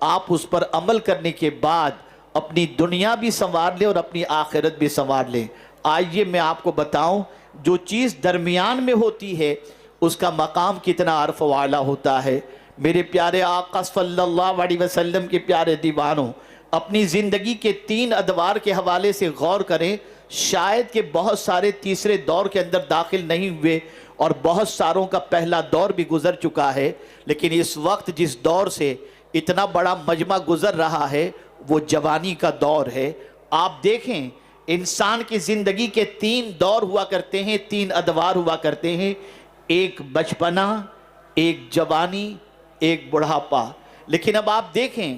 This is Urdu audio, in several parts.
آپ اس پر عمل کرنے کے بعد اپنی دنیا بھی سنوار لیں اور اپنی آخرت بھی سنوار لیں۔ آئیے میں آپ کو بتاؤں جو چیز درمیان میں ہوتی ہے اس کا مقام کتنا عرف و اعلیٰ ہوتا ہے۔ میرے پیارے آقا صلی اللہ علیہ وسلم کے پیارے دیوانوں، اپنی زندگی کے 3 ادوار کے حوالے سے غور کریں۔ شاید کہ بہت سارے تیسرے دور کے اندر داخل نہیں ہوئے اور بہت ساروں کا پہلا دور بھی گزر چکا ہے، لیکن اس وقت جس دور سے اتنا بڑا مجمع گزر رہا ہے وہ جوانی کا دور ہے۔ آپ دیکھیں انسان کی زندگی کے 3 دور ہوا کرتے ہیں، 3 ادوار ہوا کرتے ہیں، ایک بچپنا، ایک جوانی، ایک بڑھاپا۔ لیکن اب آپ دیکھیں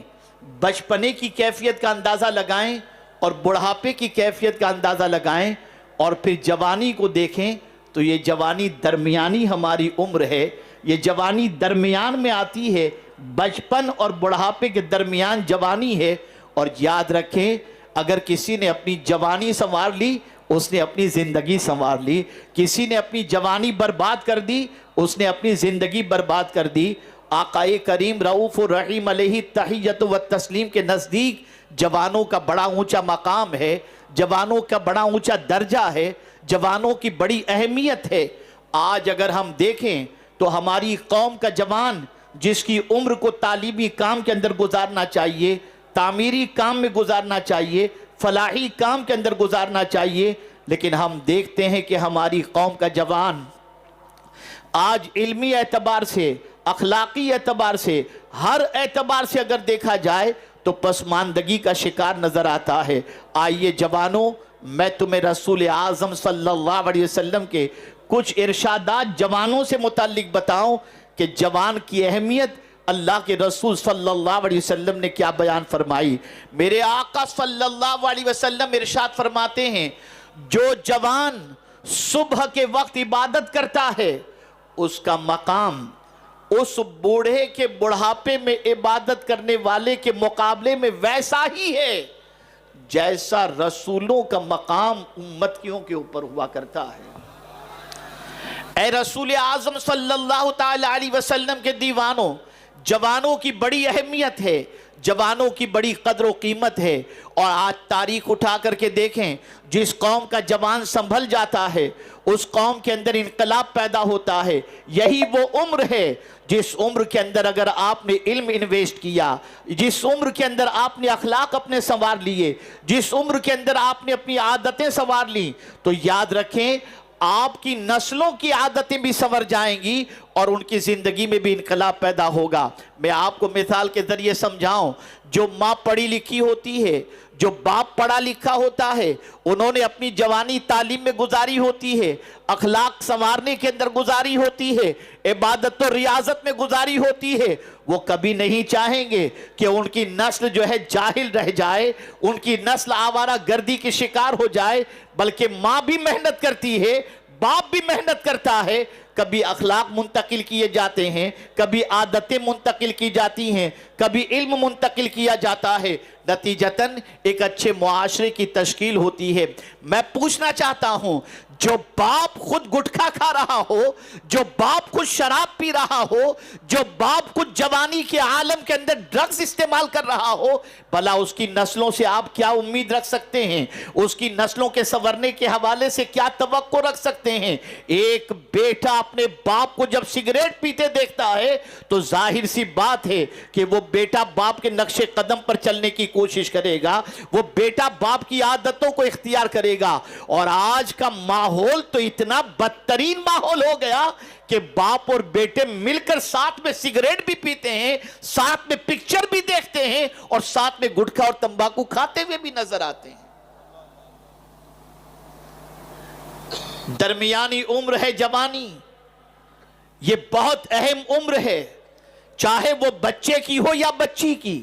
بچپنے کی کیفیت کا اندازہ لگائیں اور بڑھاپے کی کیفیت کا اندازہ لگائیں اور پھر جوانی کو دیکھیں تو یہ جوانی درمیانی ہماری عمر ہے، یہ جوانی درمیان میں آتی ہے، بچپن اور بڑھاپے کے درمیان جوانی ہے۔ اور یاد رکھیں اگر کسی نے اپنی جوانی سنوار لی اس نے اپنی زندگی سنوار لی، کسی نے اپنی جوانی برباد کر دی اس نے اپنی زندگی برباد کر دی۔ آقا کریم رؤوف الرحیم علیہ تحیت و تسلیم کے نزدیک جوانوں کا بڑا اونچا مقام ہے، جوانوں کا بڑا اونچا درجہ ہے، جوانوں کی بڑی اہمیت ہے۔ آج اگر ہم دیکھیں تو ہماری قوم کا جوان جس کی عمر کو تعلیمی کام کے اندر گزارنا چاہیے، تعمیری کام میں گزارنا چاہیے، فلاحی کام کے اندر گزارنا چاہیے، لیکن ہم دیکھتے ہیں کہ ہماری قوم کا جوان آج علمی اعتبار سے، اخلاقی اعتبار سے، ہر اعتبار سے اگر دیکھا جائے تو پسماندگی کا شکار نظر آتا ہے۔ آئیے جوانوں، میں تمہیں رسول اعظم صلی اللہ علیہ وسلم کے کچھ ارشادات جوانوں سے متعلق بتاؤں کہ جوان کی اہمیت اللہ کے رسول صلی اللہ علیہ وسلم نے کیا بیان فرمائی۔ میرے آقا صلی اللہ علیہ وسلم ارشاد فرماتے ہیں جو جوان صبح کے وقت عبادت کرتا ہے اس کا مقام اس بوڑھے کے بڑھاپے میں عبادت کرنے والے کے مقابلے میں ویسا ہی ہے جیسا رسولوں کا مقام امتیوں کے اوپر ہوا کرتا ہے۔ اے رسول اعظم صلی اللہ تعالی علیہ وسلم کے دیوانوں، جوانوں کی بڑی اہمیت ہے، جوانوں کی بڑی قدر و قیمت ہے۔ اور آج تاریخ اٹھا کر کے دیکھیں جس قوم کا جوان سنبھل جاتا ہے اس قوم کے اندر انقلاب پیدا ہوتا ہے۔ یہی وہ عمر ہے جس عمر کے اندر اگر آپ نے علم انویسٹ کیا، جس عمر کے اندر آپ نے اخلاق اپنے سنوار لیے، جس عمر کے اندر آپ نے اپنی عادتیں سنوار لی، تو یاد رکھیں آپ کی نسلوں کی عادتیں بھی سنور جائیں گی اور ان کی زندگی میں بھی انقلاب پیدا ہوگا۔ میں آپ کو مثال کے ذریعے سمجھاؤں، جو ماں پڑھی لکھی ہوتی ہے، جو باپ پڑھا لکھا ہوتا ہے، انہوں نے اپنی جوانی تعلیم میں گزاری ہوتی ہے، اخلاق سنوارنے کے اندر گزاری ہوتی ہے، عبادت و ریاضت میں گزاری ہوتی ہے، وہ کبھی نہیں چاہیں گے کہ ان کی نسل جو ہے جاہل رہ جائے، ان کی نسل آوارہ گردی کی شکار ہو جائے، بلکہ ماں بھی محنت کرتی ہے، باپ بھی محنت کرتا ہے۔ کبھی اخلاق منتقل کیے جاتے ہیں، کبھی عادتیں منتقل کی جاتی ہیں، کبھی علم منتقل کیا جاتا ہے، نتیجتاً ایک اچھے معاشرے کی تشکیل ہوتی ہے۔ میں پوچھنا چاہتا ہوں جو باپ خود گٹکھا کھا رہا ہو، جو باپ خود شراب پی رہا ہو، جو باپ خود جوانی کے عالم کے اندر ڈرگز استعمال کر رہا ہو، بھلا اس کی نسلوں سے آپ کیا امید رکھ سکتے ہیں؟ اس کی نسلوں کے سنورنے کے حوالے سے کیا توقع رکھ سکتے ہیں؟ ایک بیٹا اپنے باپ کو جب سگریٹ پیتے دیکھتا ہے تو ظاہر سی بات ہے کہ وہ بیٹا باپ کے نقش قدم پر چلنے کی کوشش کرے گا، وہ بیٹا باپ کی عادتوں کو اختیار کرے گا۔ اور آج کا ماحول تو اتنا بدترین ماحول ہو گیا کہ باپ اور بیٹے مل کر ساتھ میں سگریٹ بھی پیتے ہیں، ساتھ میں پکچر بھی دیکھتے ہیں اور ساتھ میں گٹکا اور تمباکو کھاتے ہوئے بھی نظر آتے ہیں۔ درمیانی عمر ہے جوانی، یہ بہت اہم عمر ہے، چاہے وہ بچے کی ہو یا بچی کی۔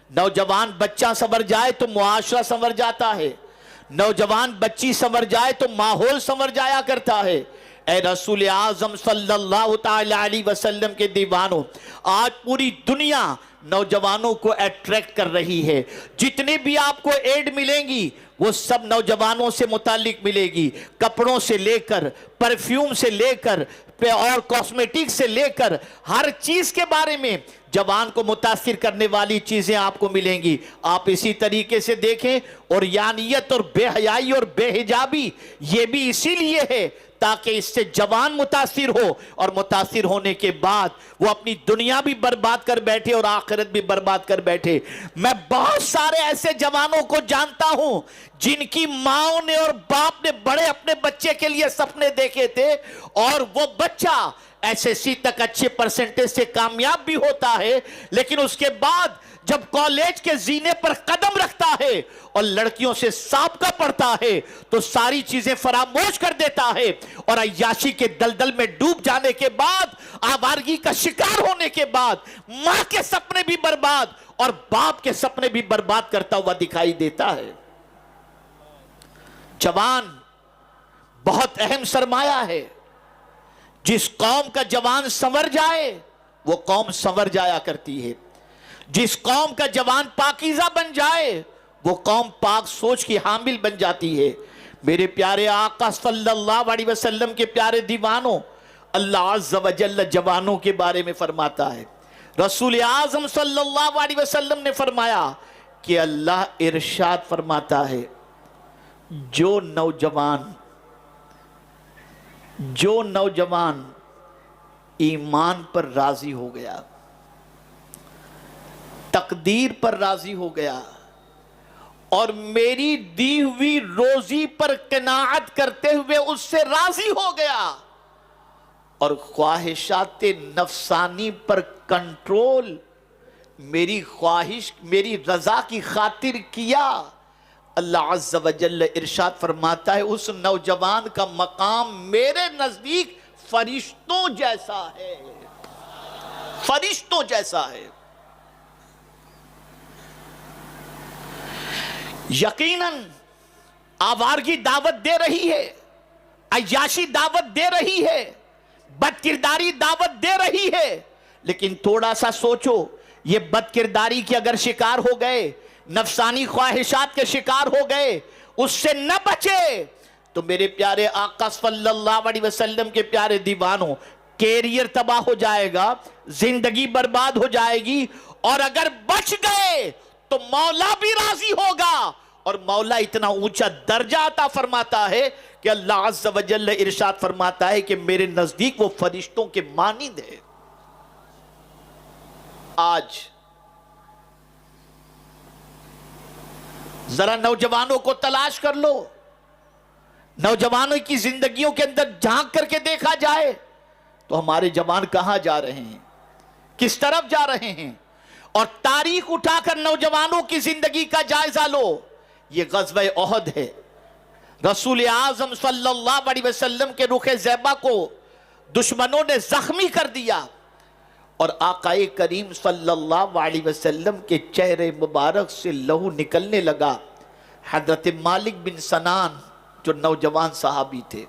نوجوان بچہ سنور جائے تو معاشرہ سنور جاتا ہے، نوجوان بچی سنور جائے تو ماحول سنور جایا کرتا ہے۔ اے رسول اعظم صلی اللہ تعالی علیہ وسلم کے دیوانوں، آج پوری دنیا نوجوانوں کو اٹریکٹ کر رہی ہے۔ جتنے بھی آپ کو ایڈ ملیں گی وہ سب نوجوانوں سے متعلق ملے گی، کپڑوں سے لے کر، پرفیوم سے لے کر، اور کاسمیٹک سے لے کر ہر چیز کے بارے میں جوان کو متاثر کرنے والی چیزیں آپ کو ملیں گی. آپ اسی طریقے سے دیکھیں، اور یانیت اور بے حیائی اور بے حجابی یہ بھی اسی لیے ہے تاکہ اس سے جوان متاثر ہو، اور متاثر ہونے کے بعد وہ اپنی دنیا بھی برباد کر بیٹھے اور آخرت بھی برباد کر بیٹھے. میں بہت سارے ایسے جوانوں کو جانتا ہوں جن کی ماں نے اور باپ نے بڑے اپنے بچے کے لیے سپنے دیکھے تھے، اور وہ بچہ SSC تک اچھے پرسنٹیج سے کامیاب بھی ہوتا ہے، لیکن اس کے بعد جب کالج کے زینے پر قدم رکھتا ہے اور لڑکیوں سے سابقہ پڑھتا ہے تو ساری چیزیں فراموش کر دیتا ہے، اور عیاشی کے دلدل میں ڈوب جانے کے بعد، آوارگی کا شکار ہونے کے بعد ماں کے سپنے بھی برباد اور باپ کے سپنے بھی برباد کرتا ہوا دکھائی دیتا ہے. جوان بہت اہم سرمایہ ہے. جس قوم کا جوان سنور جائے وہ قوم سنور جایا کرتی ہے. جس قوم کا جوان پاکیزہ بن جائے وہ قوم پاک سوچ کی حامل بن جاتی ہے. میرے پیارے آقا صلی اللہ علیہ وسلم کے پیارے دیوانوں، اللہ عز و جل جوانوں کے بارے میں فرماتا ہے. رسول اعظم صلی اللہ علیہ وسلم نے فرمایا کہ اللہ ارشاد فرماتا ہے، جو نوجوان ایمان پر راضی ہو گیا، تقدیر پر راضی ہو گیا، اور میری دی ہوئی روزی پر قناعت کرتے ہوئے اس سے راضی ہو گیا، اور خواہشات نفسانی پر کنٹرول میری خواہش میری رضا کی خاطر کیا، اللہ عز و جل ارشاد فرماتا ہے اس نوجوان کا مقام میرے نزدیک فرشتوں جیسا ہے. فرشتوں جیسا ہے. یقیناً آوارگی دعوت دے رہی ہے، عیاشی دعوت دے رہی ہے، بد کرداری دعوت دے رہی ہے، لیکن تھوڑا سا سوچو، یہ بد کرداری کے اگر شکار ہو گئے، نفسانی خواہشات کے شکار ہو گئے، اس سے نہ بچے تو میرے پیارے آقا صلی اللہ علیہ وسلم کے پیارے دیوانوں، کیریئر تباہ ہو جائے گا، زندگی برباد ہو جائے گی، اور اگر بچ گئے تو مولا بھی راضی ہوگا، اور مولا اتنا اونچا درجہ عطا فرماتا ہے کہ اللہ عز و جل ارشاد فرماتا ہے کہ میرے نزدیک وہ فرشتوں کے مانند ہے. آج ذرا نوجوانوں کو تلاش کر لو، نوجوانوں کی زندگیوں کے اندر جھانک کر کے دیکھا جائے تو ہمارے جوان کہاں جا رہے ہیں، کس طرف جا رہے ہیں. اور تاریخ اٹھا کر نوجوانوں کی زندگی کا جائزہ لو. یہ غزوہ احد ہے. رسول اعظم صلی اللہ علیہ وسلم کے رخ زیبا کو دشمنوں نے زخمی کر دیا، اور آقا کریم صلی اللہ علیہ وسلم کے چہرے مبارک سے لہو نکلنے لگا. حضرت مالک بن سنان جو نوجوان صحابی تھے،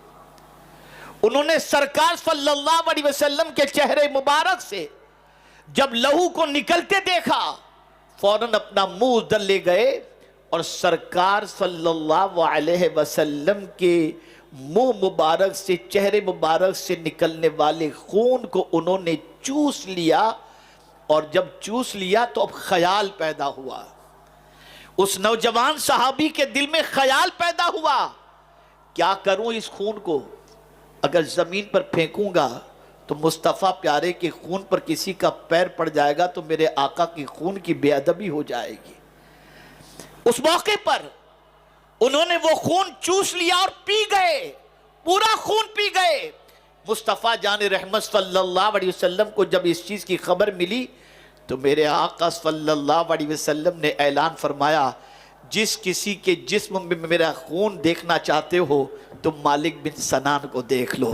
انہوں نے سرکار صلی اللہ علیہ وسلم کے چہرے مبارک سے جب لہو کو نکلتے دیکھا، فوراً اپنا منہ ادھر لے گئے، اور سرکار صلی اللہ علیہ وسلم کے منہ مبارک سے چہرے مبارک سے نکلنے والے خون کو انہوں نے چوس لیا. اور جب چوس لیا تو اب خیال پیدا ہوا، اس نوجوان صحابی کے دل میں خیال پیدا ہوا، کیا کروں اس خون کو؟ اگر زمین پر پھینکوں گا تو مصطفیٰ پیارے کے خون پر کسی کا پیر پڑ جائے گا تو میرے آقا کی خون کی بے ادبی ہو جائے گی. اس موقع پر انہوں نے وہ خون چوس لیا اور پی گئے، پورا خون پی گئے. مصطفیٰ جان رحمت صلی اللہ علیہ وسلم کو جب اس چیز کی خبر ملی تو میرے آقا صلی اللہ علیہ وسلم نے اعلان فرمایا، جس کسی کے جسم میں میرا خون دیکھنا چاہتے ہو تم مالک بن سنان کو دیکھ لو.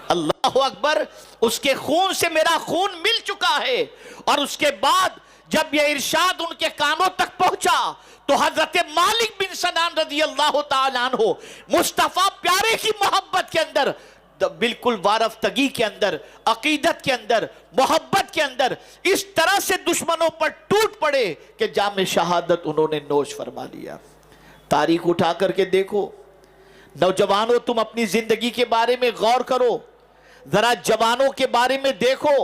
اللہ اکبر، اس کے خون سے میرا خون مل چکا ہے. اور اس کے بعد جب یہ ارشاد ان کے کانوں تک پہنچا تو حضرت مالک بن سنان رضی اللہ تعالیٰ عنہ مصطفیٰ پیارے کی محبت کے اندر، بالکل وارفتگی کے اندر، عقیدت کے اندر، محبت کے اندر اس طرح سے دشمنوں پر ٹوٹ پڑے کہ جام شہادت انہوں نے نوش فرما لیا. تاریخ اٹھا کر کے دیکھو. نوجوانوں، تم اپنی زندگی کے بارے میں غور کرو. ذرا جوانوں کے بارے میں دیکھو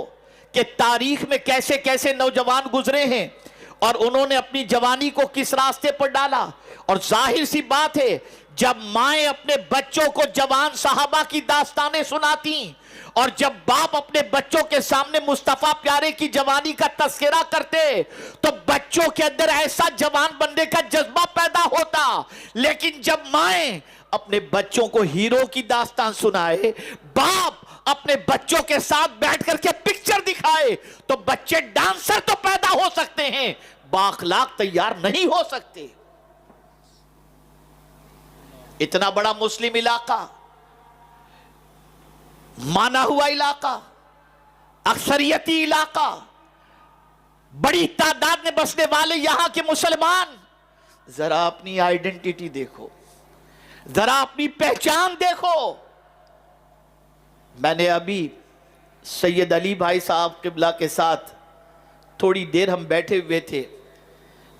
کہ تاریخ میں کیسے کیسے نوجوان گزرے ہیں اور انہوں نے اپنی جوانی کو کس راستے پر ڈالا. اور ظاہر سی بات ہے جب مائیں اپنے بچوں کو جوان صحابہ کی داستانیں سناتی اور جب باپ اپنے بچوں کے سامنے مصطفیٰ پیارے کی جوانی کا تذکرہ کرتے تو بچوں کے اندر ایسا جوان بننے کا جذبہ پیدا ہوتا. لیکن جب مائیں اپنے بچوں کو ہیرو کی داستان سنائے, باپ اپنے بچوں کے ساتھ بیٹھ کر کے پکچر دکھائے, تو بچے ڈانسر تو پیدا ہو سکتے ہیں, بااخلاق تیار نہیں ہو سکتے. اتنا بڑا مسلم علاقہ, مانا ہوا علاقہ, اکثریتی علاقہ, بڑی تعداد میں بسنے والے یہاں کے مسلمان, ذرا اپنی آئیڈنٹیٹی دیکھو, ذرا اپنی پہچان دیکھو. میں نے ابھی سید علی بھائی صاحب قبلہ کے ساتھ تھوڑی دیر ہم بیٹھے ہوئے تھے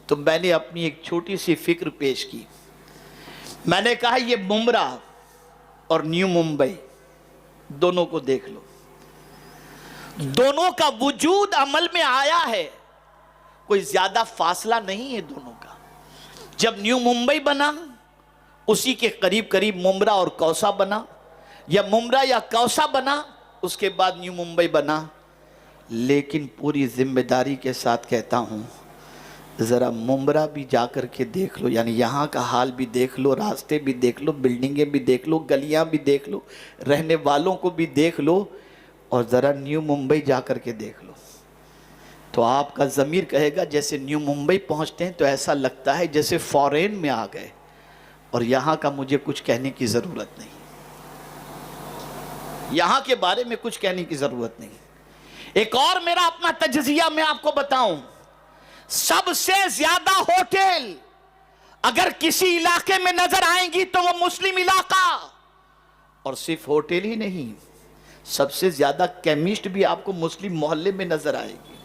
تو میں نے اپنی ایک چھوٹی سی فکر پیش کی. میں نے کہا یہ ممبرا اور نیو ممبئی دونوں کو دیکھ لو, دونوں کا وجود عمل میں آیا ہے, کوئی زیادہ فاصلہ نہیں ہے دونوں کا. جب نیو ممبئی بنا اسی کے قریب قریب ممبرا اور کوسا بنا, یا ممبرا یا کوسا بنا, اس کے بعد نیو ممبئی بنا. لیکن پوری ذمہ داری کے ساتھ کہتا ہوں ذرا ممبرا بھی جا کر کے دیکھ لو, یعنی یہاں کا حال بھی دیکھ لو, راستے بھی دیکھ لو, بلڈنگیں بھی دیکھ لو, گلیاں بھی دیکھ لو, رہنے والوں کو بھی دیکھ لو, اور ذرا نیو ممبئی جا کر کے دیکھ لو. تو آپ کا ضمیر کہے گا جیسے نیو ممبئی پہنچتے ہیں تو ایسا لگتا ہے جیسے فورین میں آ گئے, اور یہاں کا مجھے کچھ کہنے کی ضرورت نہیں, یہاں کے بارے میں کچھ کہنے کی ضرورت نہیں. ایک اور میرا اپنا تجزیہ میں آپ کو بتاؤں, سب سے زیادہ ہوٹل اگر کسی علاقے میں نظر آئیں گی تو وہ مسلم علاقہ, اور صرف ہوٹل ہی نہیں, سب سے زیادہ کیمسٹ بھی آپ کو مسلم محلے میں نظر آئے گی,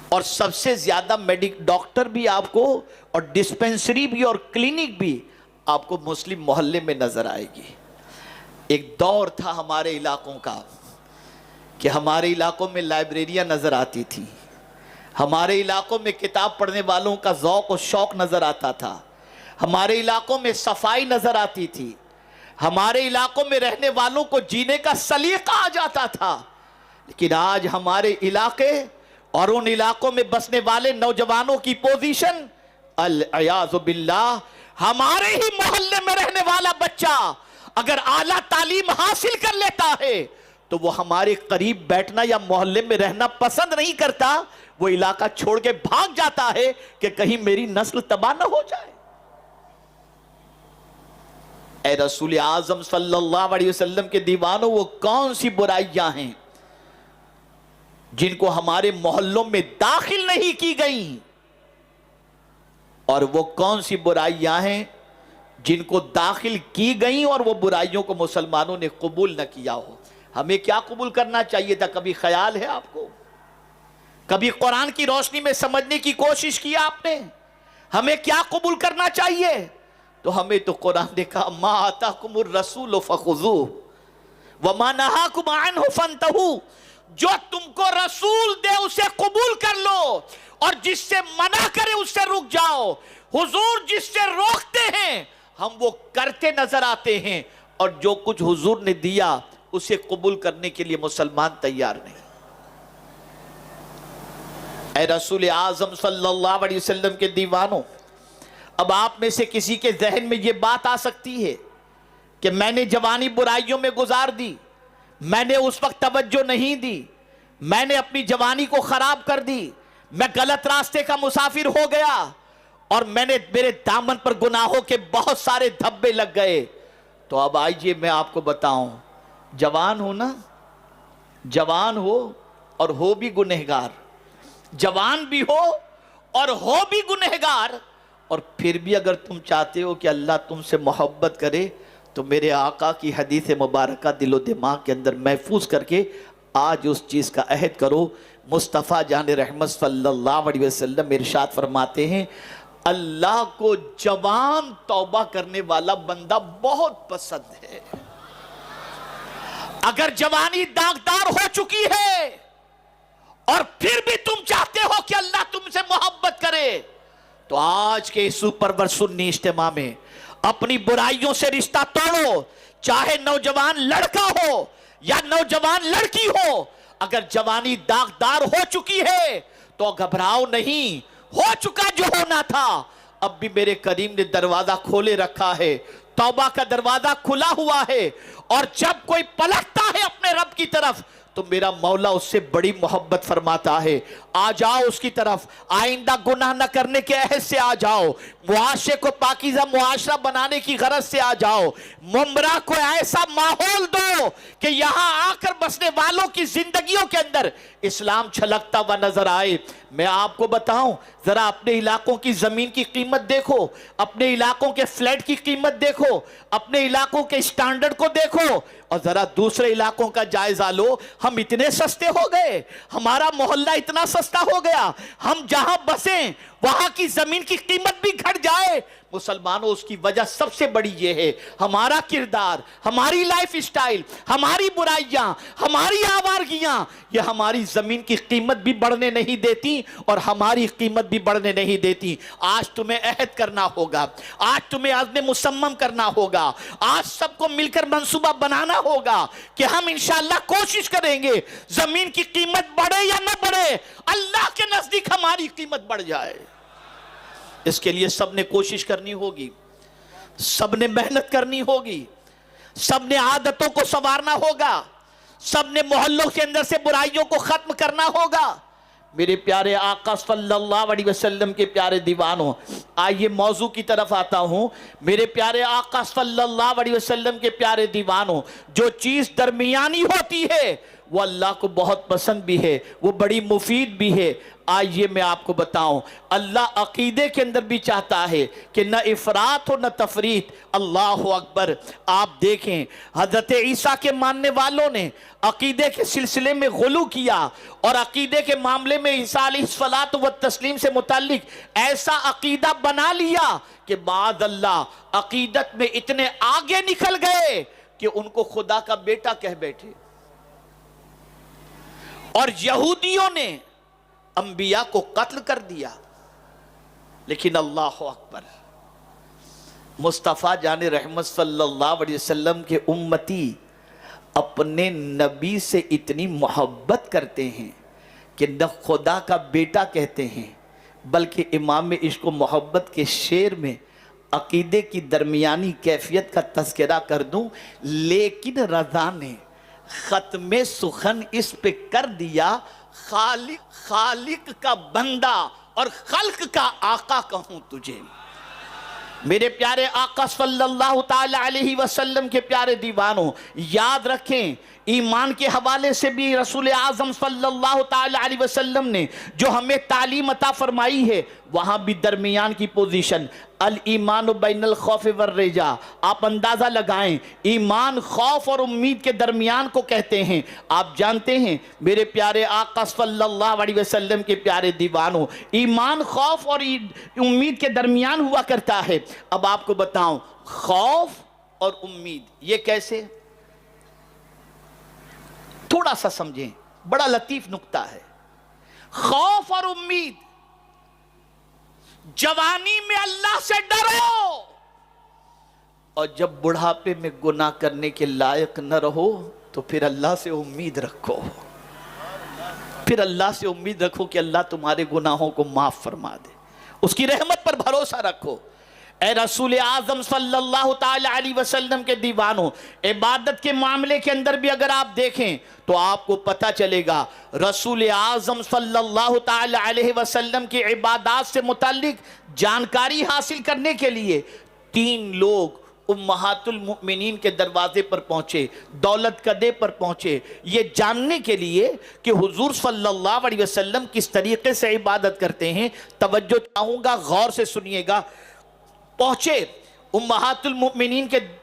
اور سب سے زیادہ ڈاکٹر بھی آپ کو, اور ڈسپینسری بھی اور کلینک بھی آپ کو مسلم محلے میں نظر آئے گی. ایک دور تھا ہمارے علاقوں کا کہ ہمارے علاقوں میں لائبریریاں نظر آتی تھی, ہمارے علاقوں میں کتاب پڑھنے والوں کا ذوق و شوق نظر آتا تھا, ہمارے علاقوں میں صفائی نظر آتی تھی, ہمارے علاقوں میں رہنے والوں کو جینے کا سلیقہ آ جاتا تھا. لیکن آج ہمارے علاقے اور ان علاقوں میں بسنے والے نوجوانوں کی پوزیشن العیاذ باللہ, ہمارے ہی محلے میں رہنے والا بچہ اگر اعلیٰ تعلیم حاصل کر لیتا ہے تو وہ ہمارے قریب بیٹھنا یا محلے میں رہنا پسند نہیں کرتا, وہ علاقہ چھوڑ کے بھاگ جاتا ہے کہ کہیں میری نسل تباہ نہ ہو جائے. اے رسول اعظم صلی اللہ علیہ وسلم کے دیوانوں, وہ کون سی برائیاں ہیں جن کو ہمارے محلوں میں داخل نہیں کی گئیں, اور وہ کون سی برائیاں ہیں جن کو داخل کی گئیں اور وہ برائیوں کو مسلمانوں نے قبول نہ کیا ہو. ہمیں کیا قبول کرنا چاہیے تھا؟ کبھی خیال ہے آپ کو؟ کبھی قرآن کی روشنی میں سمجھنے کی کوشش کی آپ نے؟ ہمیں کیا قبول کرنا چاہیے؟ تو ہمیں تو قرآن نے کہا ما آتاکم الرسول فخذوہ وما نہاکم عنہ فانتہوا, جو تم کو رسول دے اسے قبول کر لو, اور جس سے منع کرے اس سے رک جاؤ. حضور جس سے روکتے ہیں ہم وہ کرتے نظر آتے ہیں, اور جو کچھ حضور نے دیا اسے قبول کرنے کے لیے مسلمان تیار نہیں. اے رسول اعظم صلی اللہ علیہ وسلم کے دیوانوں, اب آپ میں سے کسی کے ذہن میں یہ بات آ سکتی ہے کہ میں نے جوانی برائیوں میں گزار دی, میں نے اس وقت توجہ نہیں دی, میں نے اپنی جوانی کو خراب کر دی, میں غلط راستے کا مسافر ہو گیا, اور میرے دامن پر گناہوں کے بہت سارے دھبے لگ گئے. تو اب آئیے میں آپ کو بتاؤں, جوان ہو نا, جوان ہو اور ہو بھی گنہگار, جوان بھی ہو بھی گنہگار, اور پھر بھی اگر تم چاہتے ہو کہ اللہ تم سے محبت کرے تو میرے آقا کی حدیث مبارکہ دل و دماغ کے اندر محفوظ کر کے آج اس چیز کا عہد کرو. مصطفیٰ جان رحمت صلی اللہ علیہ وسلم ارشاد فرماتے ہیں اللہ کو جوان توبہ کرنے والا بندہ بہت پسند ہے. اگر جوانی داغدار ہو چکی ہے اور پھر بھی تم چاہتے ہو کہ اللہ تم سے محبت کرے تو آج کے اس سپرور سنی اجتماع میں اپنی برائیوں سے رشتہ توڑو. چاہے نوجوان لڑکا ہو یا نوجوان لڑکی ہو, اگر جوانی داغدار ہو چکی ہے تو گھبراؤ نہیں, ہو چکا جو ہونا تھا. اب بھی میرے کریم نے دروازہ کھولے رکھا ہے, توبہ کا دروازہ کھلا ہوا ہے, اور جب کوئی پلٹتا ہے اپنے رب کی طرف تو میرا مولا اس سے بڑی محبت فرماتا ہے. آ جاؤ اس کی طرف, آئندہ گناہ نہ کرنے کے عہد سے آ جاؤ, معاشرے کو پاکیزہ معاشرہ بنانے کی غرض سے آ جاؤ, ممبرا کو ایسا ماحول دو کہ یہاں آ کر بسنے والوں کی زندگیوں کے اندر اسلام چھلکتا ہوا نظر آئے. میں آپ کو بتاؤں, ذرا اپنے علاقوں کی زمین کی قیمت دیکھو, اپنے علاقوں کے فلیٹ کی قیمت دیکھو, اپنے علاقوں کے سٹینڈرڈ کو دیکھو, اور ذرا دوسرے علاقوں کا جائزہ لو. ہم اتنے سستے ہو گئے, ہمارا محلہ اتنا سستا ہو گیا, ہم جہاں بسیں وہاں کی زمین کی قیمت بھی گھٹ جائے. مسلمانوں, اس کی وجہ سب سے بڑی یہ ہے, ہمارا کردار, ہماری لائف اسٹائل, ہماری برائیاں, ہماری آوارگیاں, یہ ہماری زمین کی قیمت بھی بڑھنے نہیں دیتی اور ہماری قیمت بھی بڑھنے نہیں دیتی. آج تمہیں عہد کرنا ہوگا, آج تمہیں عزم مصمم کرنا ہوگا, آج سب کو مل کر منصوبہ بنانا ہوگا کہ ہم انشاءاللہ کوشش کریں گے زمین کی قیمت بڑھے یا نہ بڑھے, اللہ کے نزدیک ہماری قیمت بڑھ جائے. اس کے لیے سب نے کوشش کرنی ہوگی, سب نے محنت کرنی ہوگی, سب نے عادتوں کو سنوارنا ہوگا, سب نے محلوں کے اندر سے برائیوں کو ختم کرنا ہوگا. میرے پیارے آقا صلی اللہ علیہ وسلم کے پیارے دیوانوں, آئیے موضوع کی طرف آتا ہوں. میرے پیارے آقا صلی اللہ علیہ وسلم کے پیارے دیوانوں, جو چیز درمیانی ہوتی ہے وہ اللہ کو بہت پسند بھی ہے, وہ بڑی مفید بھی ہے. آئیے میں آپ کو بتاؤں, اللہ عقیدے کے اندر بھی چاہتا ہے کہ نہ افراط ہو نہ تفریط. اللہ اکبر. آپ دیکھیں, حضرت عیسیٰ کے ماننے والوں نے عقیدے کے سلسلے میں غلو کیا اور عقیدے کے معاملے میں عیسیٰ علیہ الصلوۃ والتسلیم سے متعلق ایسا عقیدہ بنا لیا کہ بعد اللہ عقیدت میں اتنے آگے نکل گئے کہ ان کو خدا کا بیٹا کہہ بیٹھے. اور یہودیوں نے انبیاء کو قتل کر دیا. لیکن اللہ اکبر, مصطفیٰ جان رحمت صلی اللہ علیہ وسلم کے امتی اپنے نبی سے اتنی محبت کرتے ہیں کہ نہ خدا کا بیٹا کہتے ہیں, بلکہ امام عشق و محبت کے شعر میں عقیدے کی درمیانی کیفیت کا تذکرہ کر دوں. لیکن رضا نے ختم سخن اس پہ کر دیا, خالق کا بندہ اور خلق کا آقا کہوں تجھے. میرے پیارے آقا صلی اللہ تعالی علیہ وسلم کے پیارے دیوانوں, یاد رکھیں, ایمان کے حوالے سے بھی رسول اعظم صلی اللہ تعالی علیہ وسلم نے جو ہمیں تعلیم عطا فرمائی ہے وہاں بھی درمیان کی پوزیشن, الایمان بین الخوف والرجاء. آپ اندازہ لگائیں, ایمان خوف اور امید کے درمیان کو کہتے ہیں. آپ جانتے ہیں میرے پیارے آقا صلی اللہ علیہ وسلم کے پیارے دیوانوں, ایمان خوف اور امید کے درمیان ہوا کرتا ہے. اب آپ کو بتاؤں, خوف اور امید یہ کیسے؟ تھوڑا سا سمجھیں, بڑا لطیف نکتہ ہے. خوف اور امید, جوانی میں اللہ سے ڈرو اور جب بڑھاپے میں گناہ کرنے کے لائق نہ رہو تو پھر اللہ سے امید رکھو, پھر اللہ سے امید رکھو کہ اللہ تمہارے گناہوں کو معاف فرما دے, اس کی رحمت پر بھروسہ رکھو. اے رسول اعظم صلی اللہ تعالی علیہ وسلم کے دیوانوں, عبادت کے معاملے کے اندر بھی اگر آپ دیکھیں تو آپ کو پتہ چلے گا رسول اعظم صلی اللہ تعالی علیہ وسلم کی عبادات سے متعلق جانکاری حاصل کرنے کے لیے 3 لوگ امہات المؤمنین کے دروازے پر پہنچے, دولت کدے پر پہنچے, یہ جاننے کے لیے کہ حضور صلی اللہ علیہ وسلم کس طریقے سے عبادت کرتے ہیں. توجہ چاہوں گا, غور سے سنیے گا. پہنچے امہات المؤمنین